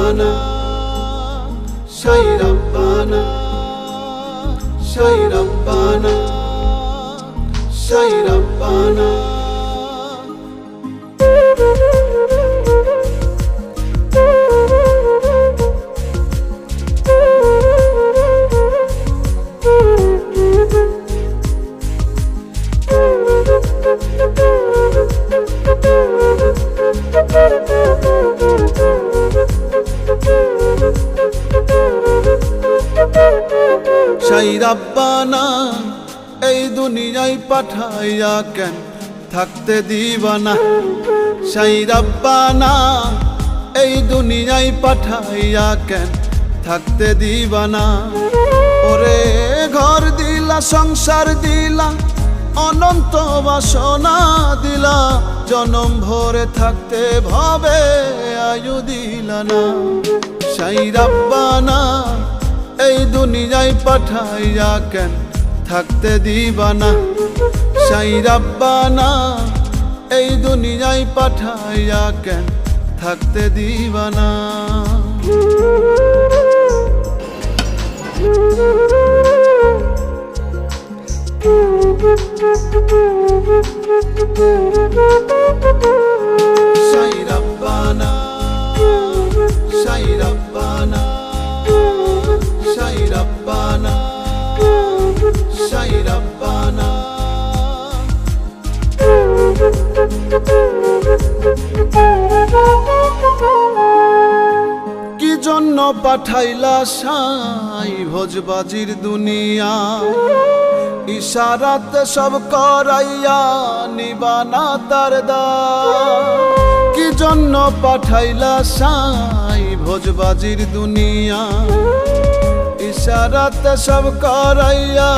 Rabbana, Sai Rabbana, Sai Rabbana, Sai Rabbana. Sai Rabbana, এই দুনিয়ায় পাঠাইয়া কেন থাকতে দিবা না। Sai Rabbana, এই দুনিয়ায় পাঠাইয়া কেন থাকতে দিবা না। ওরে ঘর দিলা, সংসার দিলা, অনন্ত বাসনা দিলা, জনম ভরে থাকতে ভাবে আয়ু দিলা না। Sai Rabbana, এই দুনিয়ায় পাঠাইয়া কেন থাকতে দিবা না। Sai Rabbana, এই দুনিয়ায় পাঠাইয়া কেন থাকতে দিবা না। Sai Rabbana, Sai Rabbana, Sai Rabbana, Sai Rabbana. কি জন্য পাঠাইলা সাই ভোজবাজির দুনিয়া, ইশারাতে সব করাইয়া নিবানা তার দায়। কি জন্য পাঠাইলা সাই ভোজবাজির দুনিয়া, ইশারাতে সব করাইয়া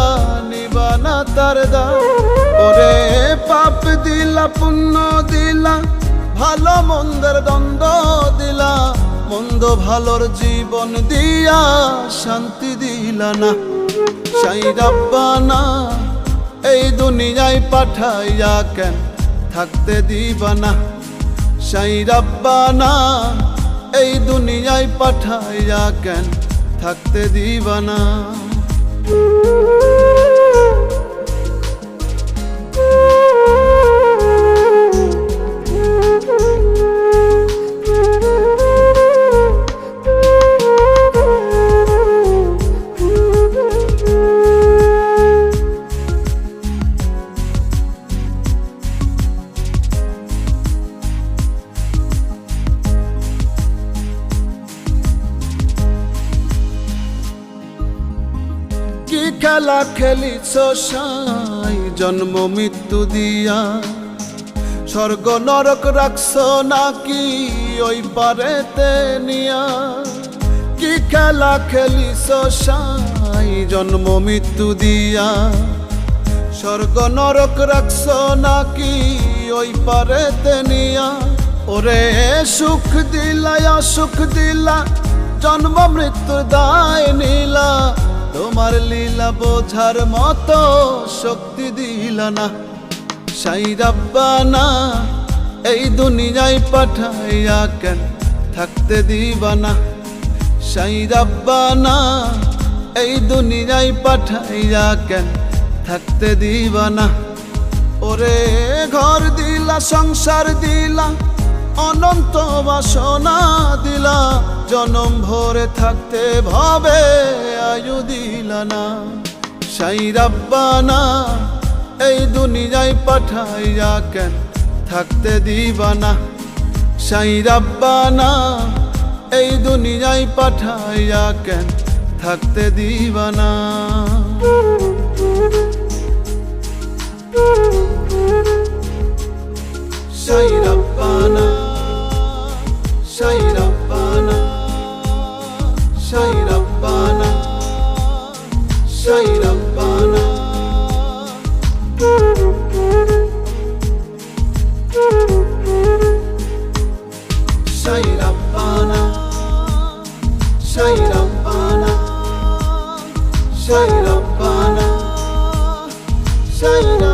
নিবানা তার দায়। ওরে পাপ দিলা, পুণ্য দিলা, ভালো মন্দের দ্বন্দ্ব দিলা, মন্দ ভালোর জীবন দিয়া শান্তি দিলা না। Sai Rabbana, এই দুনিয়ায় পাঠাইয়া কেন থাকতে দিবা না। Sai Rabbana, এই দুনিয়ায় পাঠাইয়া কেন থাকতে দিবা না। কি খেলা খেলিছ সাই জন্ম মৃত্যু দিয়া, স্বর্গ নরক রাখছ নাকি ওই পারেতে নিয়া। কি খেলা খেলিছ সাই জন্ম মৃত্যু দিয়া, স্বর্গ নরক রাখছ নাকি ওই পারেতে নিয়া। ওরে সুখ দিলা, অসুখ দিলা, জন্ম মৃত্যুর দায় নিলা, তোমার লীলা বোঝার মতো শক্তি দিলা না। Sai Rabbana, এই দুনিয়ায় পাঠাইয়া কেন থাকতে দিবা না। Sai Rabbana, এই দুনিয়ায় পাঠাইয়া কেন থাকতে দিবা না। ওরে ঘর দিলা, সংসার দিলা, অনন্ত বাসনা দিলা, জনম ভরে থাকতে ভাবে আয়ু দিলা না। Sai Rabbana, এই দুনিয়ায় পাঠাইয়া কেন থাকতে দিবা না। Sai Rabbana, এই দুনিয়ায় পাঠাইয়া কেন থাকতে দিবা না। Sai Rabbana, Sai Rabbana, Sai Rabbana, Sai Rabbana. Sai Rabbana, Sai Rabbana, Sai Rabbana, Sai Rabbana.